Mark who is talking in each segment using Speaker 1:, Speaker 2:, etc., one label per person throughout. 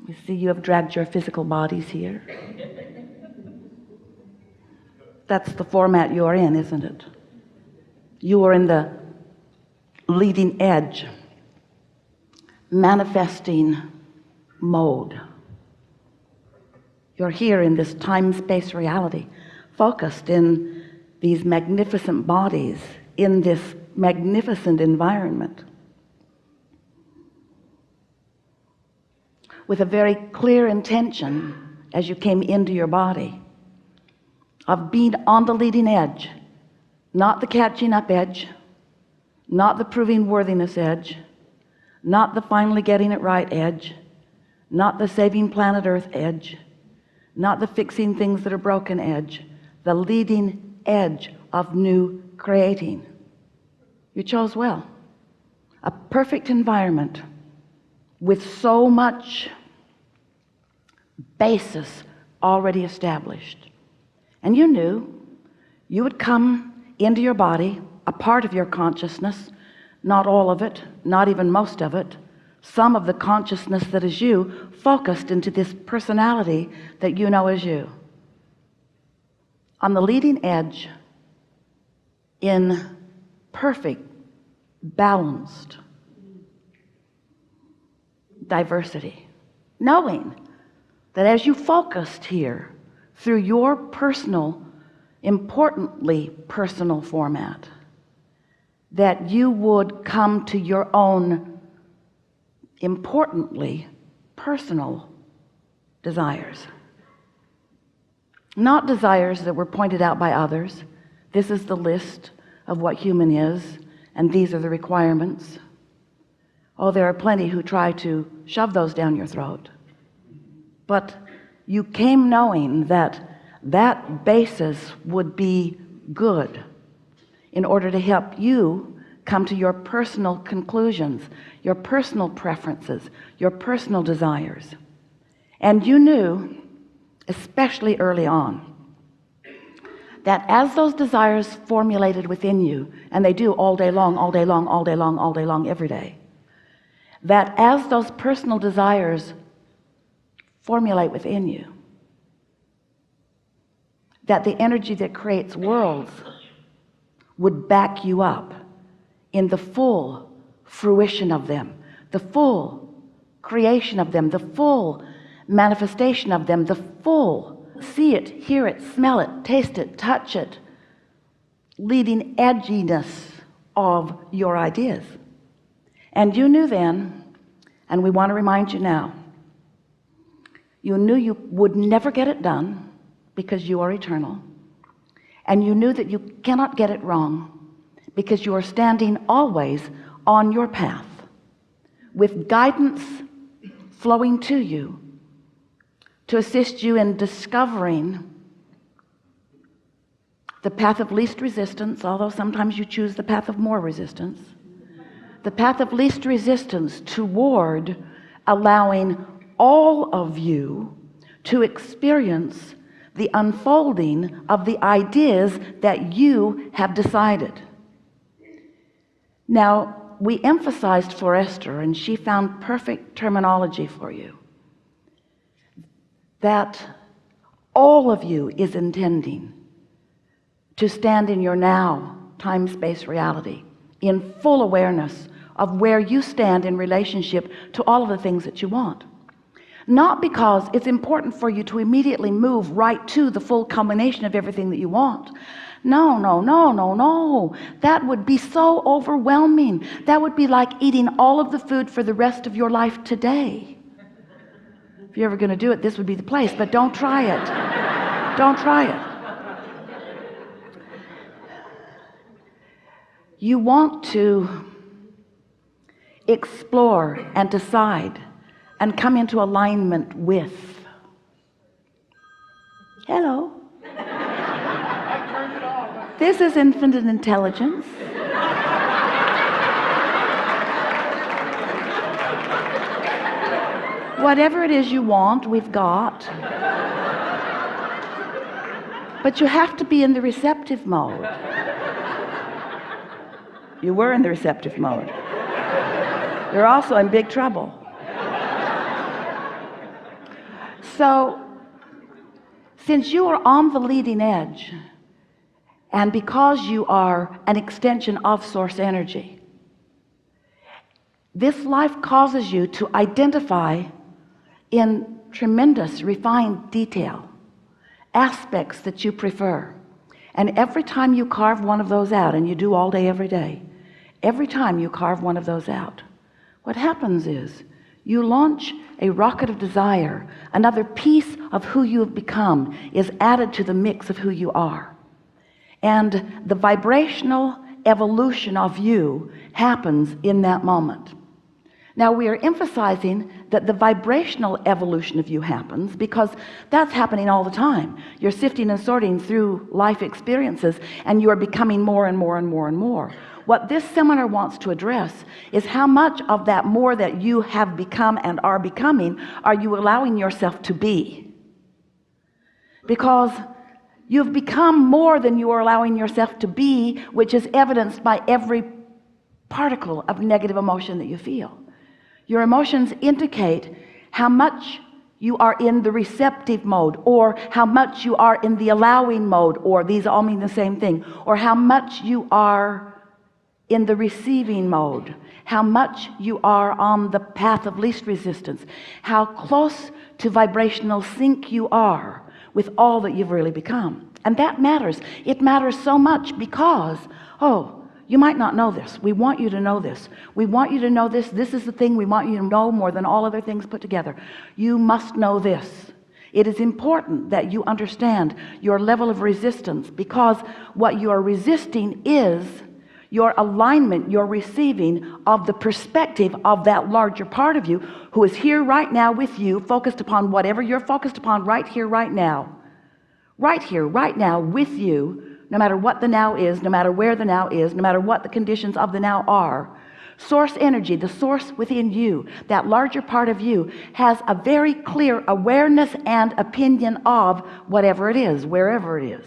Speaker 1: You see, you have dragged your physical bodies here. That's the format you're in, isn't it? You are in the leading edge, manifesting mode. You're here in this time-space reality, focused in these magnificent bodies, in this magnificent environment, with a very clear intention as you came into your body of being on the leading edge, not the catching up edge, not the proving worthiness edge, not the finally getting it right edge, not the saving planet Earth edge, not the fixing things that are broken edge, the leading edge of new creating. You chose well. A perfect environment with so much basis already established. And you knew you would come into your body, a part of your consciousness, not all of it, not even most of it, some of the consciousness that is you, focused into this personality that you know as you, on the leading edge, in perfect, balanced diversity, knowing that as you focused here through your personal, importantly personal format, that you would come to your own importantly personal desires, not desires that were pointed out by others. This is the list of what human is, and these are the requirements. Oh, there are plenty who try to shove those down your throat, but you came knowing that that basis would be good in order to help you come to your personal conclusions, your personal preferences, your personal desires. And you knew, especially early on, that as those desires formulated within you, and they do all day long, all day long, all day long, all day long, every day, that as those personal desires formulate within you, that the energy that creates worlds would back you up in the full fruition of them, the full creation of them, the full manifestation of them, the full see it, hear it, smell it, taste it, touch it, leading edginess of your ideas. And you knew then, and we want to remind you now, you knew you would never get it done because you are eternal, and you knew that you cannot get it wrong because you are standing always on your path with guidance flowing to you to assist you in discovering the path of least resistance, although sometimes you choose the path of more resistance, the path of least resistance toward allowing all of you to experience the unfolding of the ideas that you have decided. Now, we emphasized for Esther, and she found perfect terminology for you, that all of you is intending to stand in your now time-space reality in full awareness of where you stand in relationship to all of the things that you want. Not because it's important for you to immediately move right to the full culmination of everything that you want. No, no, no, no, no. That would be so overwhelming. That would be like eating all of the food for the rest of your life today. If you're ever going to do it, this would be the place, but don't try it. Don't try it. You want to explore and decide and come into alignment with. Hello. This is infinite intelligence. Whatever it is you want, we've got. But you have to be in the receptive mode. You were in the receptive mode. You're also in big trouble. So since you are on the leading edge, and because you are an extension of source energy, this life causes you to identify in tremendous refined detail aspects that you prefer. And every time you carve one of those out, and you do all day every day, every time you carve one of those out, what happens is you launch a rocket of desire. Another piece of who you have become is added to the mix of who you are, and the vibrational evolution of you happens in that moment. Now we are emphasizing that the vibrational evolution of you happens because that's happening all the time. You're sifting and sorting through life experiences, and you are becoming more and more and more and more. What this seminar wants to address is how much of that more that you have become and are becoming are you allowing yourself to be, because you've become more than you are allowing yourself to be, which is evidenced by every particle of negative emotion that you feel. Your emotions indicate how much you are in the receptive mode, or how much you are in the allowing mode, or these all mean the same thing, or how much you are in the receiving mode, how much you are on the path of least resistance, how close to vibrational sync you are with all that you've really become. And that matters. It matters so much because, you might not know this. We want you to know this. We want you to know this. This is the thing we want you to know more than all other things put together. You must know this. It is important that you understand your level of resistance, because what you are resisting is your alignment, your receiving of the perspective of that larger part of you who is here right now with you, focused upon whatever you're focused upon right here, right now. Right here, right now with you. No matter what the now is, no matter where the now is, no matter what the conditions of the now are, source energy, the source within you, that larger part of you, has a very clear awareness and opinion of whatever it is, wherever it is.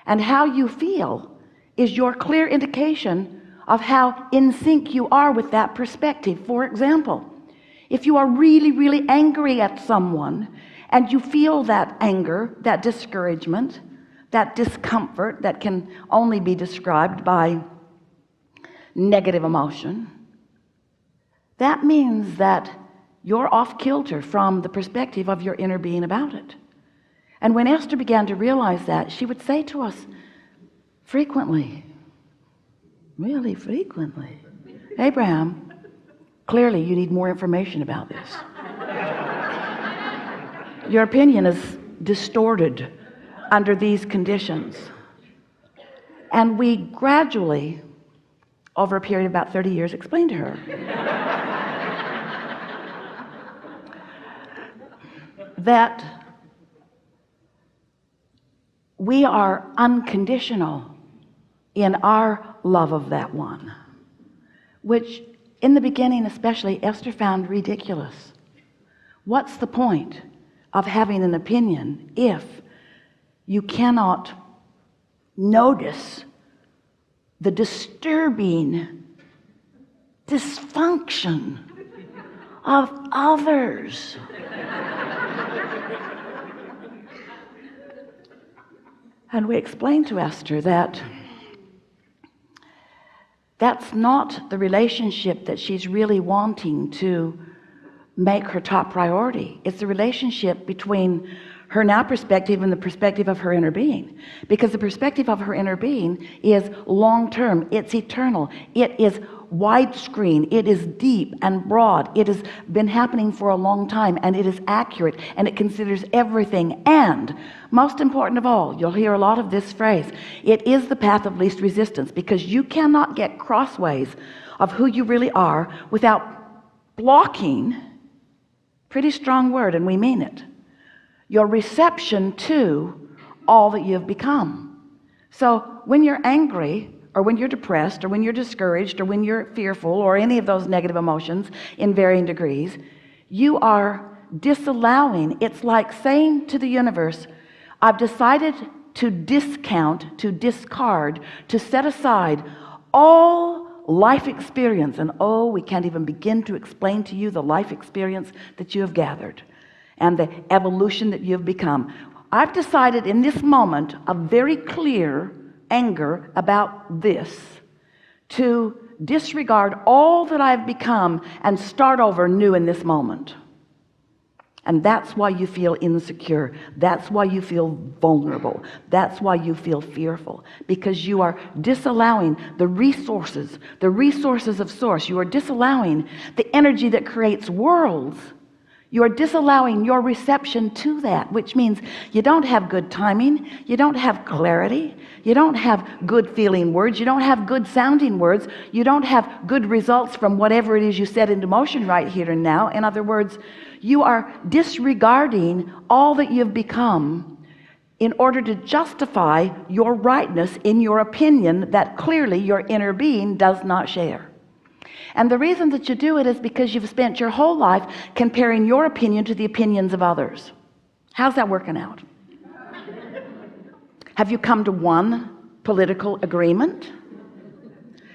Speaker 1: And how you feel is your clear indication of how in sync you are with that perspective. For example, if you are really, really angry at someone, and you feel that anger, that discouragement, that discomfort that can only be described by negative emotion, that means that you're off kilter from the perspective of your inner being about it. And when Esther began to realize that, she would say to us frequently, really frequently, Abraham, clearly you need more information about this. Your opinion is distorted under these conditions. And we gradually, over a period of about 30 years, explained to her that we are unconditional in our love of that one, which in the beginning especially Esther found ridiculous. What's the point of having an opinion if you cannot notice the disturbing dysfunction of others? And we explained to Esther that that's not the relationship that she's really wanting to make her top priority. It's the relationship between her now perspective and the perspective of her inner being, because the perspective of her inner being is long-term, it's eternal, it is widescreen, it is deep and broad, it has been happening for a long time, and it is accurate, and it considers everything. And most important of all, you'll hear a lot of this phrase, it is the path of least resistance, because you cannot get crossways of who you really are without blocking, pretty strong word and we mean it, your reception to all that you've become. So when you're angry, or when you're depressed, or when you're discouraged, or when you're fearful, or any of those negative emotions in varying degrees, you are disallowing. It's like saying to the universe, I've decided to discount, to discard, to set aside all life experience. And we can't even begin to explain to you the life experience that you have gathered. and the evolution that you've become. I've decided in this moment of very clear anger about this to disregard all that I've become and start over new in this moment. And that's why you feel insecure. That's why you feel vulnerable. That's why you feel fearful, because you are disallowing the resources of source. You are disallowing the energy that creates worlds. You are disallowing your reception to that, which means you don't have good timing, you don't have clarity, you don't have good feeling words, you don't have good sounding words, you don't have good results from whatever it is you set into motion right here and now. In other words, you are disregarding all that you've become in order to justify your rightness in your opinion that clearly your inner being does not share. And the reason that you do it is because you've spent your whole life comparing your opinion to the opinions of others. How's that working out? Have you come to one political agreement?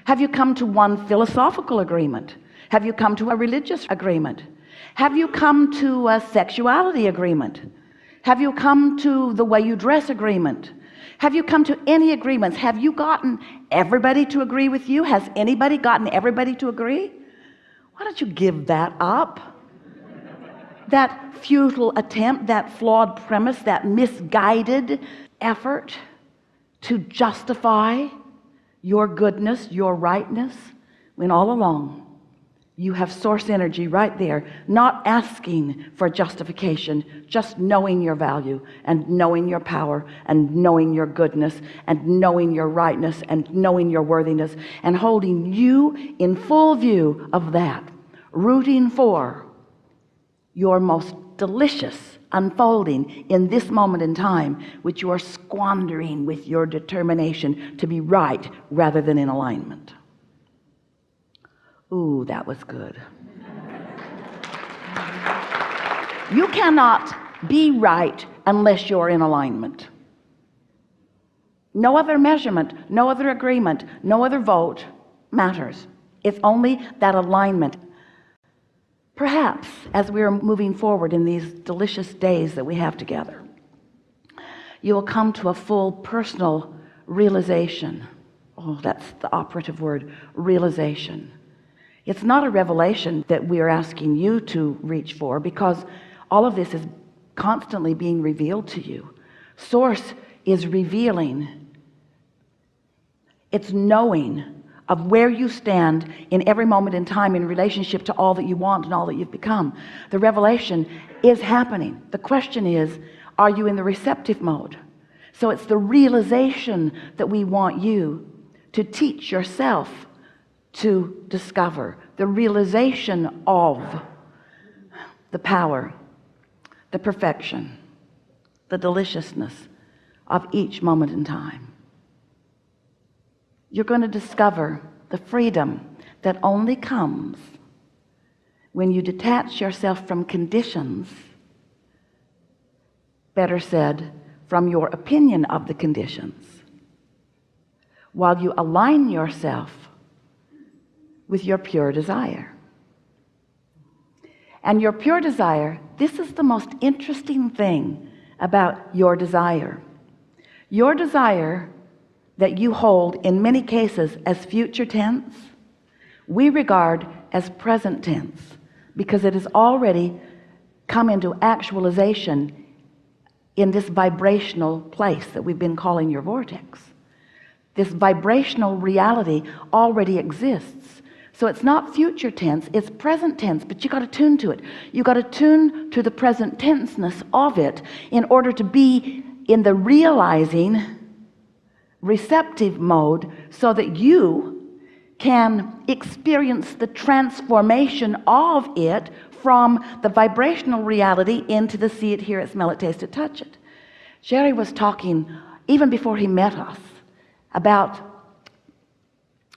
Speaker 1: Have you come to one philosophical agreement? Have you come to a religious agreement? Have you come to a sexuality agreement? Have you come to the way you dress agreement? Have you come to any agreements? Have you gotten everybody to agree with you? Has anybody gotten everybody to agree? Why don't you give that up? That futile attempt, that flawed premise, that misguided effort to justify your goodness, your rightness, when all along you have source energy right there, not asking for justification, just knowing your value and knowing your power and knowing your goodness and knowing your rightness and knowing your worthiness, and holding you in full view of that, rooting for your most delicious unfolding in this moment in time, which you are squandering with your determination to be right rather than in alignment. Ooh, that was good. You cannot be right unless you're in alignment. No other measurement, no other agreement, no other vote matters. It's only that alignment. Perhaps as we are moving forward in these delicious days that we have together, you will come to a full personal realization. Oh, that's the operative word, realization. It's not a revelation that we are asking you to reach for, because all of this is constantly being revealed to you. Source is revealing. It's knowing of where you stand in every moment in time in relationship to all that you want and all that you've become. The revelation is happening. The question is, are you in the receptive mode? So it's the realization that we want you to teach yourself to discover, the realization of the power, the perfection, the deliciousness of each moment in time. You're going to discover the freedom that only comes when you detach yourself from conditions, better said, from your opinion of the conditions, while you align yourself with your pure desire. And your pure desire, this is the most interesting thing about your desire. Your desire that you hold in many cases as future tense, we regard as present tense, because it has already come into actualization in this vibrational place that we've been calling your vortex. This vibrational reality already exists. So it's not future tense, it's present tense, but you got to tune to it. You got to tune to the present tenseness of it in order to be in the realizing receptive mode, so that you can experience the transformation of it from the vibrational reality into the see it, hear it, smell it, taste it, touch it. Jerry was talking even before he met us about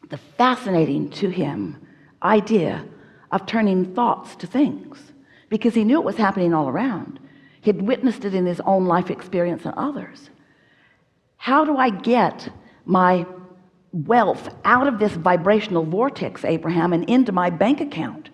Speaker 1: the fascinating to him idea of turning thoughts to things, because he knew it was happening all around. He'd witnessed it in his own life experience and others. How do I get my wealth out of this vibrational vortex, Abraham, and into my bank account?